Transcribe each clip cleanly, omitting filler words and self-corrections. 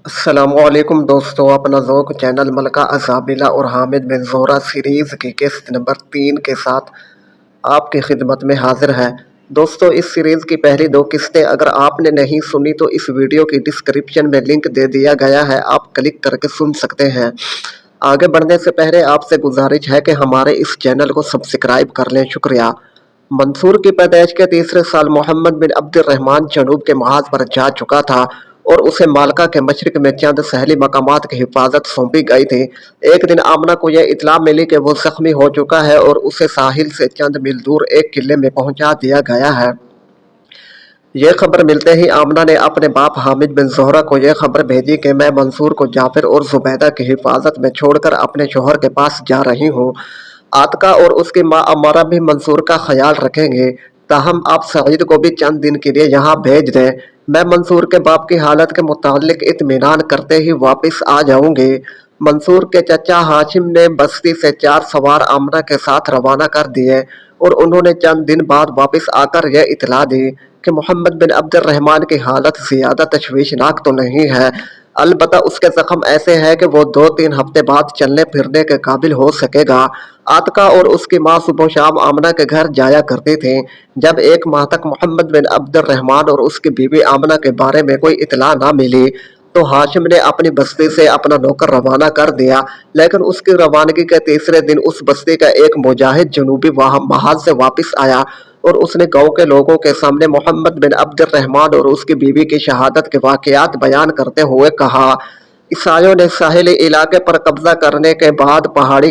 السلام علیکم دوستو، اپنا ذوق چینل ملکہ ازابیلا اور حامد بن زہرہ سیریز کی قسط نمبر 3 کے ساتھ آپ کی خدمت میں حاضر ہے۔ دوستو، اس سیریز کی پہلی 2 قسطیں اگر آپ نے نہیں سنی تو اس ویڈیو کی ڈسکرپشن میں لنک دے دیا گیا ہے، آپ کلک کر کے سن سکتے ہیں۔ آگے بڑھنے سے پہلے آپ سے گزارش ہے کہ ہمارے اس چینل کو سبسکرائب کر لیں، شکریہ۔ منصور کی پیدائش کے تیسرے سال محمد بن عبد الرحمن جنوب کے محاذ پر جا چکا تھا اور اسے مالکا کے مشرق میں چند ساحلی مقامات کی حفاظت سونپی گئی تھی۔ ایک دن آمنہ کو یہ اطلاع ملی کہ وہ زخمی ہو چکا ہے اور اسے ساحل سے چند میل دور ایک قلعے میں پہنچا دیا گیا ہے۔ یہ خبر ملتے ہی آمنہ نے اپنے باپ حامد بن زہرہ کو یہ خبر بھیجی کہ میں منصور کو جعفر اور زبیدہ کی حفاظت میں چھوڑ کر اپنے شوہر کے پاس جا رہی ہوں۔ عاتکہ اور اس کی ماں عمارہ بھی منصور کا خیال رکھیں گے، تاہم آپ سعید کو بھی چند دن کے لیے یہاں بھیج دیں۔ میں منصور کے باپ کی حالت کے متعلق اطمینان کرتے ہی واپس آ جاؤں گی۔ منصور کے چچا ہاشم نے بستی سے 4 سوار آمنہ کے ساتھ روانہ کر دیے اور انہوں نے چند دن بعد واپس آ کر یہ اطلاع دی کہ محمد بن عبد الرحمن کی حالت زیادہ تشویشناک تو نہیں ہے، البتہ اس کے زخم ایسے ہے کہ وہ 2-3 ہفتے بعد چلنے پھرنے کے قابل ہو سکے گا۔ عاتکہ اور اس کی ماں صبح و شام آمنہ کے گھر جایا کرتی تھیں۔ جب 1 ماہ تک محمد بن عبد الرحمن اور اس کی بیوی آمنہ کے بارے میں کوئی اطلاع نہ ملی تو ہاشم نے اپنی بستی سے اپنا نوکر روانہ کر دیا، لیکن اس کی روانگی کے تیسرے دن اس بستی کا ایک مجاہد جنوبی محاذ سے واپس آیا اور اس نے گاؤں کے لوگوں کے سامنے محمد بن عبد الرحمن اور اس کی بیوی کی شہادت کے واقعات بیان کرتے ہوئے کہا۔ عیسائیوں نے ساحلی علاقے پر قبضہ کرنے کے بعد پہاڑی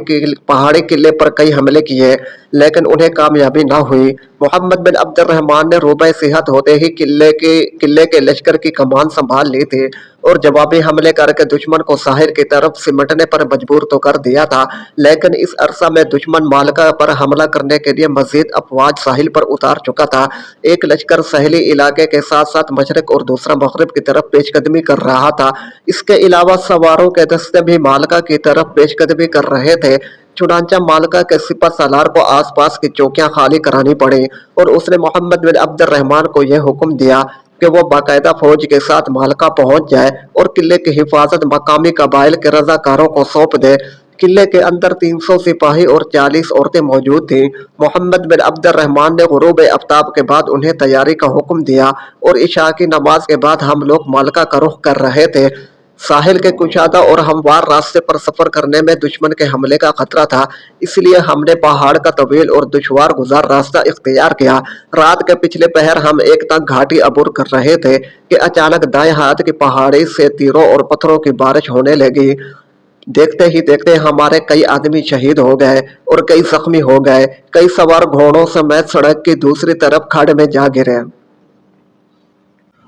قلعے پر کئی حملے کیے، لیکن انہیں کامیابی نہ ہوئی۔ محمد بن عبد الرحمن نے روبہ صحت ہوتے ہی قلعے کے لشکر کی کمان سنبھال لی تھی اور جوابی حملے کر کے دشمن کو ساحل کی طرف سمٹنے پر مجبور تو کر دیا تھا، لیکن اس عرصہ میں دشمن مالکا پر حملہ کرنے کے لیے مزید افواج ساحل پر اتار چکا تھا۔ ایک لشکر ساحلی علاقے کے ساتھ ساتھ مشرق اور دوسرا مغرب کی طرف پیش قدمی کر رہا تھا۔ اس کے علاوہ سواروں کے دستے بھی مالکا کی طرف پیش قدمی کر رہے تھے، چنانچہ مالکا کے سپہ سالار کو آس پاس کی چوکیاں خالی کرانی پڑیں اور اس نے محمد بن عبد الرحمن کو یہ حکم دیا کہ وہ باقاعدہ فوج کے ساتھ مالکا پہنچ جائے اور قلعے کی حفاظت مقامی قبائل کے رضاکاروں کو سونپ دے۔ قلعے کے اندر 300 سپاہی اور 40 عورتیں موجود تھیں۔ محمد بن عبد الرحمن نے غروب آفتاب کے بعد انہیں تیاری کا حکم دیا اور عشاء کی نماز کے بعد ہم لوگ مالکا کا رخ کر رہے تھے۔ ساحل کے کشادہ اور ہموار راستے پر سفر کرنے میں دشمن کے حملے کا خطرہ تھا، اس لیے ہم نے پہاڑ کا طویل اور دشوار گزار راستہ اختیار کیا۔ رات کے پچھلے پہر ہم ایک تنگ گھاٹی عبور کر رہے تھے کہ اچانک دائیں ہاتھ کی پہاڑی سے تیروں اور پتھروں کی بارش ہونے لگی۔ دیکھتے ہی دیکھتے ہمارے کئی آدمی شہید ہو گئے اور کئی زخمی ہو گئے، کئی سوار گھوڑوں سمیت سڑک کی دوسری طرف کھڈ میں جا گرے۔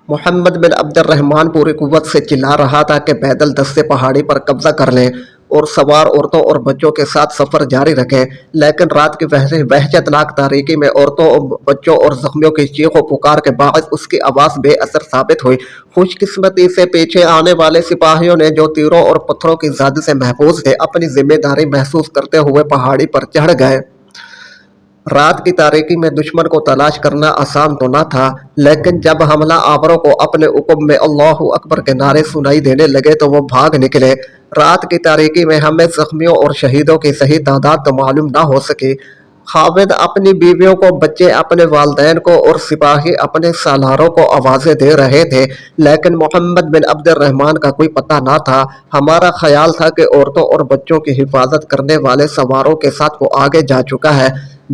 محمد بن عبد الرحمن پوری قوت سے چلا رہا تھا کہ پیدل دستے پہاڑی پر قبضہ کر لیں اور سوار عورتوں اور بچوں کے ساتھ سفر جاری رکھیں، لیکن رات کی وحشتناک تاریکی میں عورتوں، بچوں اور زخمیوں کی چیخ و پکار کے باعث اس کی آواز بے اثر ثابت ہوئی۔ خوش قسمتی سے پیچھے آنے والے سپاہیوں نے، جو تیروں اور پتھروں کی زد سے محفوظ تھے، اپنی ذمہ داری محسوس کرتے ہوئے پہاڑی پر چڑھ گئے۔ رات کی تاریکی میں دشمن کو تلاش کرنا آسان تو نہ تھا، لیکن جب حملہ آوروں کو اپنے عقب میں اللہ اکبر کے نعرے سنائی دینے لگے تو وہ بھاگ نکلے۔ رات کی تاریکی میں ہمیں زخمیوں اور شہیدوں کی صحیح تعداد تو معلوم نہ ہو سکی۔ خاوند اپنی بیویوں کو، بچے اپنے والدین کو اور سپاہی اپنے سالاروں کو آوازیں دے رہے تھے، لیکن محمد بن عبد الرحمن کا کوئی پتہ نہ تھا۔ ہمارا خیال تھا کہ عورتوں اور بچوں کی حفاظت کرنے والے سواروں کے ساتھ وہ آگے جا چکا ہے۔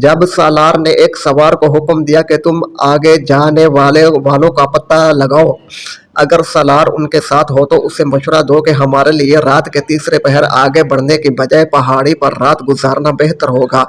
جب سالار نے ایک سوار کو حکم دیا کہ تم آگے جانے والوں کا پتہ لگاؤ، اگر سالار ان کے ساتھ ہو تو اسے مشورہ دو کہ ہمارے لیے رات کے تیسرے پہر آگے بڑھنے کی بجائے پہاڑی پر رات گزارنا بہتر ہوگا۔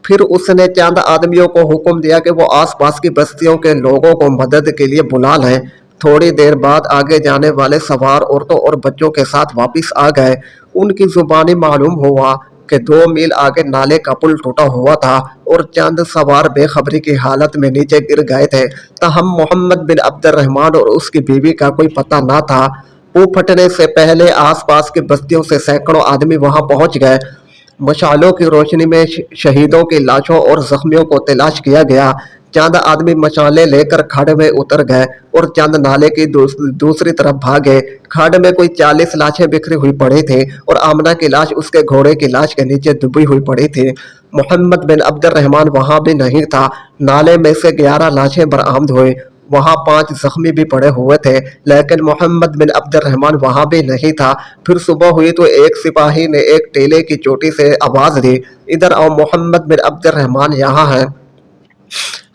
پھر اس نے چند آدمیوں کو حکم دیا کہ وہ آس پاس کی بستیوں کے لوگوں کو مدد کے لیے بلا لیں۔ تھوڑی دیر بعد آگے جانے والے سوار عورتوں اور بچوں کے ساتھ واپس آ گئے۔ ان کی زبانی معلوم ہوا کہ 2 میل آگے نالے کا پل ٹوٹا ہوا تھا اور چند سوار بے خبری کی حالت میں نیچے گر گئے تھے، تاہم محمد بن عبد الرحمن اور اس کی بیوی کا کوئی پتہ نہ تھا۔ پل پھٹنے سے پہلے آس پاس کی بستیوں سے سینکڑوں آدمی وہاں پہنچ گئے۔ مشعلوں کی روشنی میں شہیدوں کی لاشوں اور زخمیوں کو تلاش کیا گیا۔ चंद आदमी मशाले लेकर खड्ड में उतर गए और चंद नाले की दूसरी तरफ भागे। खड्ड में कोई 40 लाशें बिखरी हुई पड़ी थी और आमना की लाश उसके घोड़े की लाश के नीचे दबी हुई पड़ी थी। मोहम्मद बिन अब्दुर्रहमान वहां भी नहीं था। नाले में से 11 लाशें बरामद हुई। वहां 5 जख्मी भी पड़े हुए थे, लेकिन मोहम्मद बिन अब्दुर्रहमान वहां भी नहीं था। फिर सुबह हुई तो एक सिपाही ने एक टीले की चोटी से आवाज दी, इधर आओ, मोहम्मद बिन अब्दुर्रहमान यहाँ है।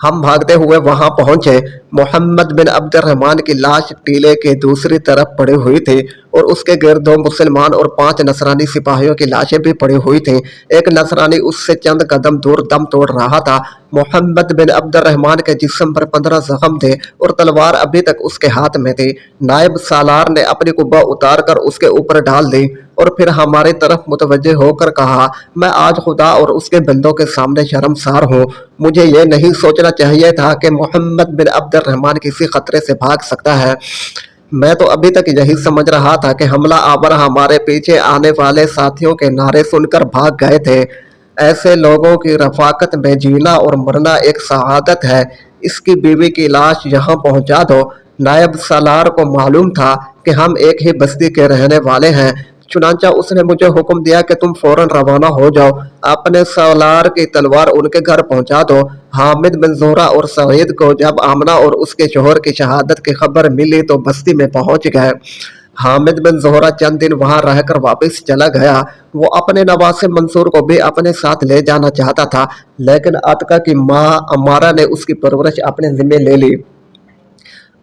हम भागते हुए वहां पहुंचे। मोहम्मद बिन अब्दुर्रहमान की लाश टीले के दूसरी तरफ पड़ी हुई थी और उसके गिर्द 2 मुसलमान और 5 नसरानी सिपाहियों की लाशें भी पड़ी हुई थीं। एक नसरानी उससे चंद कदम दूर दम तोड़ रहा था। मोहम्मद बिन अब्दुर्रहमान के जिस्म पर 15 जख्म थे और तलवार अभी तक उसके हाथ में थी। नायब सालार ने अपनी कुब्बा उतार कर उसके ऊपर डाल दी और फिर हमारी तरफ मुतवज्जे होकर कहा, मैं आज खुदा और उसके बंदों के सामने शर्मसार हूँ। मुझे ये नहीं सोचना चाहिए था कि मोहम्मद बिन अब्दुर्रहमान किसी खतरे से भाग सकता है। मैं तो अभी तक यही समझ रहा था कि हमला आवर हमारे पीछे आने वाले साथियों के नारे सुनकर भाग गए थे। ऐसे लोगों की रफाकत में जीना और मरना एक शहादत है। इसकी बीवी की लाश यहाँ पहुँचा दो। नायब सालार को मालूम था कि हम एक ही बस्ती के रहने वाले हैं, चुनांचा उसने मुझे हुक्म दिया कि तुम फौरन रवाना हो जाओ। अपने सालार की तलवार उनके घर पहुंचा दो। हामिद बिन जोहरा और सईद को जब आमना और उसके शोहर की शहादत की खबर मिली तो बस्ती में पहुंच गए। हामिद बिन जोहरा चंद दिन वहां रहकर वापस चला गया। वो अपने नवासे मंसूर को भी अपने साथ ले जाना चाहता था, लेकिन अतका की माँ अमारा ने उसकी परवरिश अपने जिम्मे ले ली।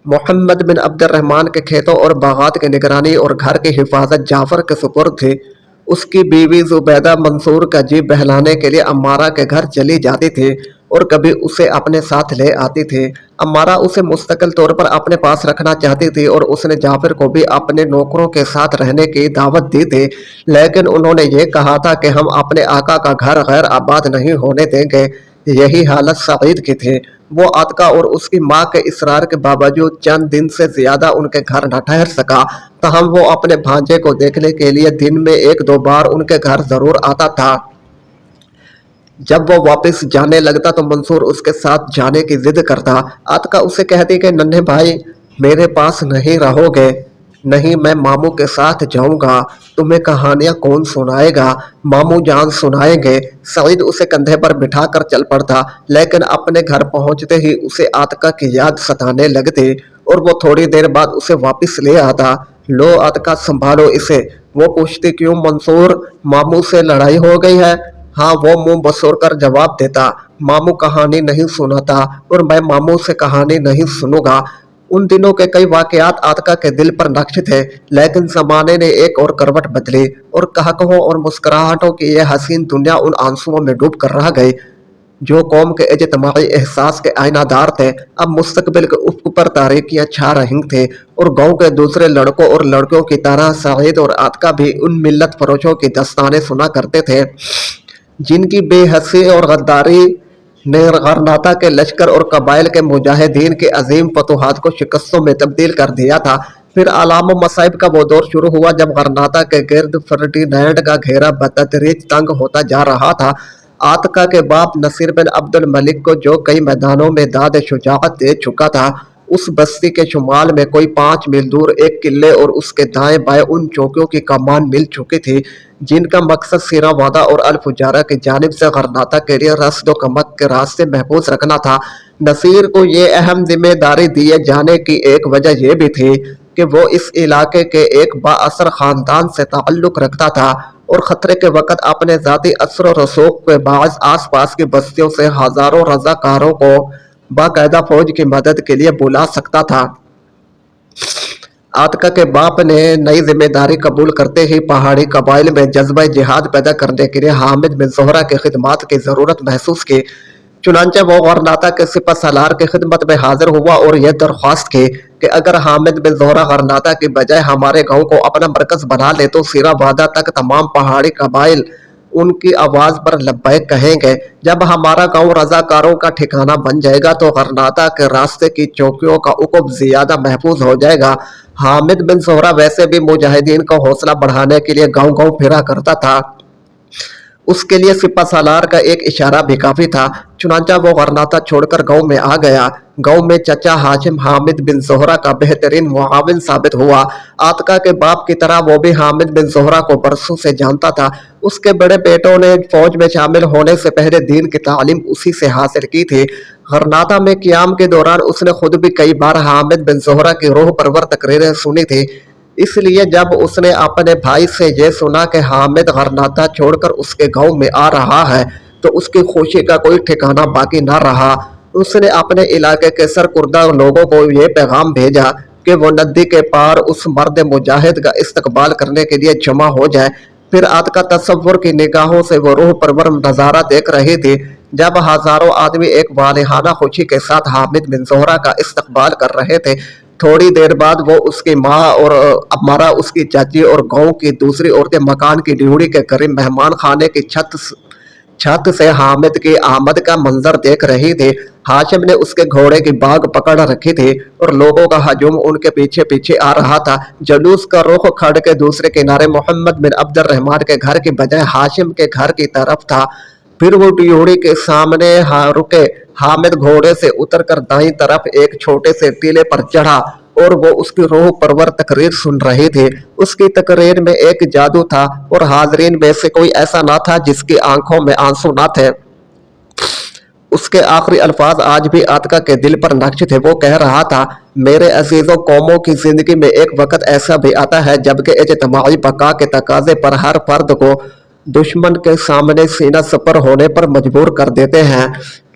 मोहम्मद बिन अब्दुर्रहमान के खेतों और बागात की निगरानी और घर की हिफाजत जाफर के सुपुर्द थी। उसकी बीवी जुबैदा मंसूर का जी बहलाने के लिए अम्मारा के घर चली जाती थी और कभी उसे अपने साथ ले आती थी। अम्मारा उसे मुस्तकिल तौर पर अपने पास रखना चाहती थी और उसने जाफर को भी अपने नौकरों के साथ रहने की दावत दी थी, लेकिन उन्होंने ये कहा था कि हम अपने आका का घर गैर आबाद नहीं होने देंगे। यही हालत सईद की थी। वो अतका और उसकी माँ के इसरार के बावजूद चंद दिन से ज्यादा उनके घर न ठहर सका, तहम वो अपने भांजे को देखने के लिए दिन में 1-2 बार उनके घर जरूर आता था। जब वो वापस जाने लगता तो मंसूर उसके साथ जाने की जिद करता। अतका उसे कहती कि नन्हे भाई, मेरे पास नहीं रहोगे? नहीं, मैं मामू के साथ जाऊंगा। तुम्हें कहानियां कौन सुनाएगा? मामू जान सुनाएंगे। सईद उसे कंधे पर बिठाकर चल पड़ता, लेकिन अपने घर पहुंचते ही उसे आतका की याद सताने लगती और वो थोड़ी देर बाद उसे वापस ले आता। लो आतका, संभालो इसे। वो पूछती, क्यों मंसूर, मामू से लड़ाई हो गई है? हाँ, वो मुंह बसोर कर जवाब देता, मामू कहानी नहीं सुनाता और मैं मामू से कहानी नहीं सुनूंगा। उन दिनों के कई वाकयात आतका के दिल पर नक्श थे, लेकिन जमाने ने एक और करवट बदली और कहकहों और मुस्कुराहटों की यह हसीन दुनिया उन आंसुओं में डूब कर रह गई जो कौम के इज्तिमाई एहसास के आईनादार थे। अब मुस्तकबिल के उफ्क पर तारीकियां छा रही थी और गांव के दूसरे लड़कों और लड़कियों की तरह सईद और आतका भी उन मिल्लत फरोशों की दस्तानें सुना करते थे जिनकी बेहसी और गद्दारी ने गरनाता के लश्कर और कबाइल के मुजाहिदीन के अजीम फतूहात को शिकस्तों में तब्दील कर दिया था। फिर आलाम मसाइब का वो दौर शुरू हुआ जब गरनाता के गिर्द फर्टिनैंड का घेरा बतदरीज तंग होता जा रहा था। आतका के बाप नसीर बिन अब्दुल मलिक को, जो कई मैदानों में दाद शुजाअत दे चुका था, उस बस्ती के शुमाल में कोई 5 मील दूर एक किले और उसके दाएं बाएं उन चौकियों की कमान मिल चुकी थी जिनका मकसद सीरा वादा और अल फुजारा की जानिब से गरनाता के लिए रस्द कमक के रास्ते महफूज रखना था। नसीर को ये अहम जिम्मेदारी दिए जाने की एक वजह यह भी थी कि वो इस इलाके के एक बाअसर खानदान से ताल्लुक रखता था और खतरे के वक्त अपने जाती असर और रसूख के बाज़ आस पास की बस्तियों से हजारों रजाकारों को बाकायदा फौज की मदद के लिए बुला सकता था। आतका के बाप ने नई जिम्मेदारी कबूल करते ही पहाड़ी कबाइल में जज्बा जिहाद पैदा करने के लिए हामिद बिन जोहरा की खिदमत की जरूरत महसूस की। चुनांचे वो गरनाता के सिपह सालार की खिदमत में हाजिर हुआ और यह दरख्वास्त की कि अगर हामिद बिन जोहरा गरनाता की बजाय हमारे गांव को अपना मरकज बना ले तो सीरा वादा तक तमाम पहाड़ी कबाइल उनकी आवाज पर लब्बैक कहेंगे। जब हमारा गांव रजाकारों का ठिकाना बन जाएगा तो गरनाता के रास्ते की चौकियों का उकुब ज्यादा महफूज हो जाएगा। हामिद बिन जोहरा वैसे भी मुजाहिदीन का हौसला बढ़ाने के लिए गांव गांव फिरा करता था। उसके लिए सिपा सालार का एक इशारा भी काफी था। चुनांचा वो गरनाता छोड़कर गांव में आ गया। गांव में चचा हाशिम हामिद बिन जोहरा का बेहतरीन मुआविन साबित हुआ। आतका के बाप की तरह वो भी हामिद बिन जोहरा को बरसों से जानता था। उसके बड़े बेटों ने फौज में शामिल होने से पहले दीन की तालीम उसी से हासिल की थी। गरनाता में क़ियाम के दौरान उसने खुद भी कई बार हामिद बिन जोहरा की रूह परवर तकरीरें सुनी थी। इसलिए जब उसने अपने भाई से ये सुना कि हामिद गरनाता छोड़कर उसके गांव में आ रहा है तो उसकी खुशी का कोई ठिकाना बाकी न रहा। उसने अपने इलाके के सरकुर्दा लोगों को ये पैगाम भेजा कि वो नदी के पार उस मर्द मुजाहिद का इस्तकबाल करने के लिए जमा हो जाए। फिर आतका तसव्वुर की निगाहों से वो रूह परवर नज़ारा देख रही थी जब हजारों आदमी एक वालिहाना खुशी के साथ हामिद बिन जोहरा का इस्तकबाल कर रहे थे। थोड़ी देर बाद वो उसकी माँ और अम्मारा उसकी चाची और गांव की दूसरी औरतें मकान की ड्योढ़ी के करीब मेहमान खाने की छत से हामिद की आमद का मंजर देख रही थी। हाशिम ने उसके घोड़े की बाग पकड़ रखी थी और लोगों का हजूम उनके पीछे पीछे आ रहा था। जुलूस का रुख खड़ के दूसरे किनारे मोहम्मद बिन अब्दुल रहमान के घर की बजाय हाशिम के घर की तरफ था। फिर वो ड्योढ़ी के सामने रुके। हामिद घोड़े से उतरकर दाईं तरफ एक छोटे से टीले पर चढ़ा और वो उसकी रूह परवर तकरीर सुन रही थी। उसकी तकरीर में एक जादू था और हाजरीन में से कोई ऐसा ना था जिसकी आंखों में आंसू ना थे। उसके आखिरी अल्फाज आज भी आतका के दिल पर नक्श थे। वो कह रहा था, मेरे अजीजों, कौमों की जिंदगी में एक वक्त ऐसा भी आता है जबकि इज्तिमाई बका के तकाजे पर हर फर्द को दुश्मन के सामने सीना सपर होने पर मजबूर कर देते हैं।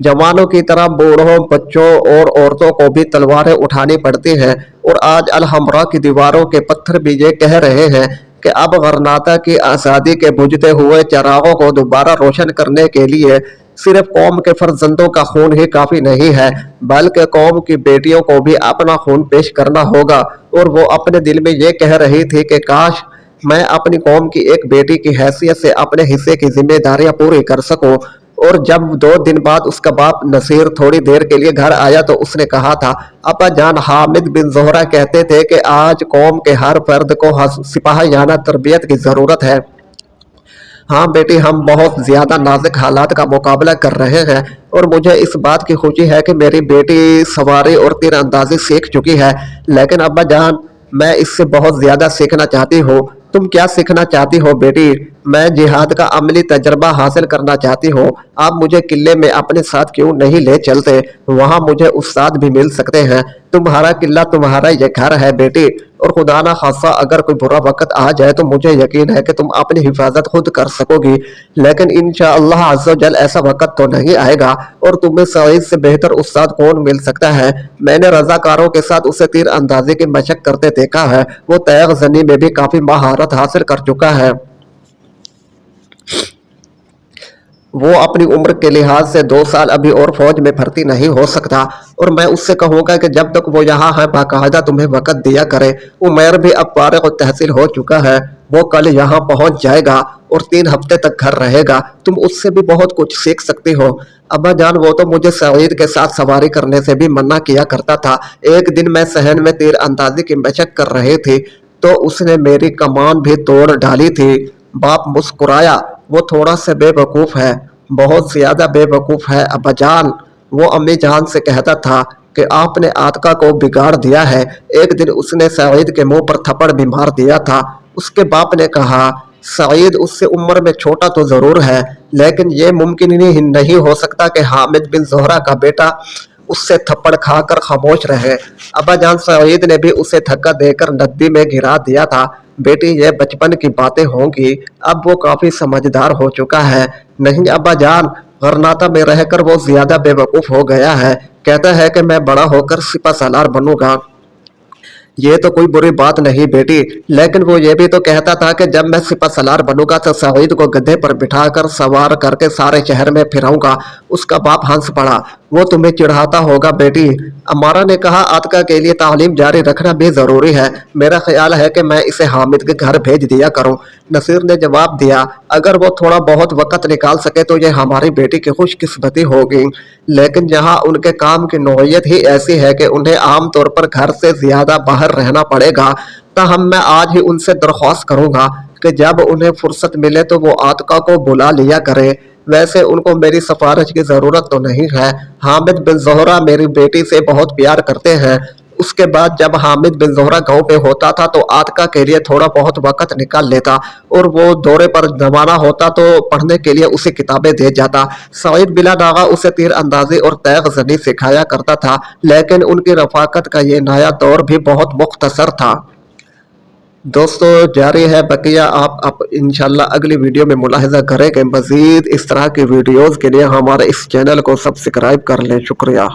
जवानों की तरह बूढ़ों, बच्चों और औरतों को भी तलवारें उठानी पड़ती हैं। और आज अलहमरा की दीवारों के पत्थर भी ये कह रहे हैं कि अब गरनाता की आज़ादी के बुझते हुए चिरागों को दोबारा रोशन करने के लिए सिर्फ कौम के फर्जंदों का खून ही काफी नहीं है, बल्कि कौम की बेटियों को भी अपना खून पेश करना होगा। और वो अपने दिल में ये कह रही थी कि काश मैं अपनी कौम की एक बेटी की हैसियत से अपने हिस्से की जिम्मेदारियां पूरी कर सकूं। और जब 2 दिन बाद उसका बाप नसीर थोड़ी देर के लिए घर आया तो उसने कहा था, अब्बा जान, हामिद बिन जोहरा कहते थे कि आज कौम के हर फर्द को सिपाहियाना तरबियत की जरूरत है। हाँ बेटी, हम बहुत ज्यादा नाजुक हालात का मुकाबला कर रहे हैं और मुझे इस बात की खुशी है कि मेरी बेटी सवारी और तीरंदाजी सीख चुकी है। लेकिन अब्बा जान, मैं इससे बहुत ज्यादा सीखना चाहती हूँ। तुम क्या सीखना चाहती हो बेटी? मैं जिहाद का अमली तजर्बा हासिल करना चाहती हूँ। आप मुझे किले में अपने साथ क्यों नहीं ले चलते? वहाँ मुझे उस्ताद भी मिल सकते हैं। तुम्हारा किला, तुम्हारा ये घर है बेटी। और खुदा ना खासा अगर कोई बुरा वक्त आ जाए तो मुझे यकीन है कि तुम अपनी हिफाजत खुद कर सकोगी। लेकिन इंशाअल्लाह अज़्ज़ व जल ऐसा वक्त तो नहीं आएगा। और तुम्हें सईद से बेहतर उस्ताद कौन मिल सकता है? मैंने रजाकारों के साथ उसे तीर अंदाजी की मशक करते देखा है। वो तैग जनी में भी काफी महारत हासिल कर चुका है। वो अपनी उम्र के लिहाज से 2 साल अभी और फौज में भर्ती नहीं हो सकता। और मैं उससे कहूँगा कि जब तक वो यहाँ है बाकायदा तुम्हें वक़्त दिया करे। उमैर भी अब फारिग तहसील हो चुका है। वो कल यहाँ पहुँच जाएगा और 3 हफ्ते तक घर रहेगा। तुम उससे भी बहुत कुछ सीख सकती हो। अब्बा जान, वो तो मुझे सईद के साथ सवारी करने से भी मना किया करता था। एक दिन मैं सहन में तीर अंदाजी की मशक कर रही थी तो उसने मेरी कमान भी तोड़ डाली थी। बाप मुस्कुराया। वो थोड़ा सा बेवकूफ़ है, बहुत ज्यादा बेवकूफ़ है अब्बा जान। वो अम्मी जान से कहता था कि आपने आतका को बिगाड़ दिया है। एक दिन उसने सईद के मुंह पर थप्पड़ भी मार दिया था। उसके बाप ने कहा, सईद उससे उम्र में छोटा तो जरूर है, लेकिन ये मुमकिन ही नहीं हो सकता कि हामिद बिन जोहरा का बेटा उससे थप्पड़ खाकर खामोश रहे। अब्बा जान, सईद ने भी उसे धक्का देकर नदी में गिरा दिया था। बेटी, ये बचपन की बातें होंगी, अब वो काफी समझदार हो चुका है। नहीं अब्बा जान, गरनाता में रहकर वो ज्यादा बेवकूफ हो गया है। कहता है कि मैं बड़ा होकर सिपा सालार बनूंगा। ये तो कोई बुरी बात नहीं बेटी, लेकिन वो ये भी तो कहता था कि जब मैं सिपा सलार बनूंगा तो सईद को गधे पर बिठाकर सवार करके सारे शहर में फिराऊंगा। उसका बाप हंस पड़ा। वो तुम्हें चिढ़ाता होगा बेटी। अमारा ने कहा, आतका के लिए तालीम जारी रखना भी जरूरी है। मेरा ख्याल है कि मैं इसे हामिद के घर भेज दिया करूं। नसीर ने जवाब दिया, अगर वो थोड़ा बहुत वक्त निकाल सके तो ये हमारी बेटी की खुशकिस्मती होगी। लेकिन यहाँ उनके काम की नौयत ही ऐसी है कि उन्हें आमतौर पर घर से ज्यादा बाहर रहना पड़ेगा। ताहम मैं आज ही उनसे दरख्वास्त करूंगा کہ جب انہیں فرصت ملے تو وہ عاتقہ کو بلا لیا کرے۔ ویسے ان کو میری سفارش کی ضرورت تو نہیں ہے۔ حامد بن زہرہ میری بیٹی سے بہت پیار کرتے ہیں۔ اس کے بعد جب حامد بن زہرہ گاؤں پہ ہوتا تھا تو عاتقہ کے لیے تھوڑا بہت وقت نکال لیتا، اور وہ دورے پر روانہ ہوتا تو پڑھنے کے لیے اسے کتابیں دے جاتا۔ سعید بلا ناغہ اسے تیر اندازی اور تیغ زنی سکھایا کرتا تھا، لیکن ان کی رفاقت کا یہ نیا دور بھی بہت مختصر تھا۔ دوستو جاری ہے بقیہ، آپ انشاءاللہ اگلی ویڈیو میں ملاحظہ کریں کہ مزید اس طرح کی ویڈیوز کے لیے ہمارے اس چینل کو سبسکرائب کر لیں۔ شکریہ۔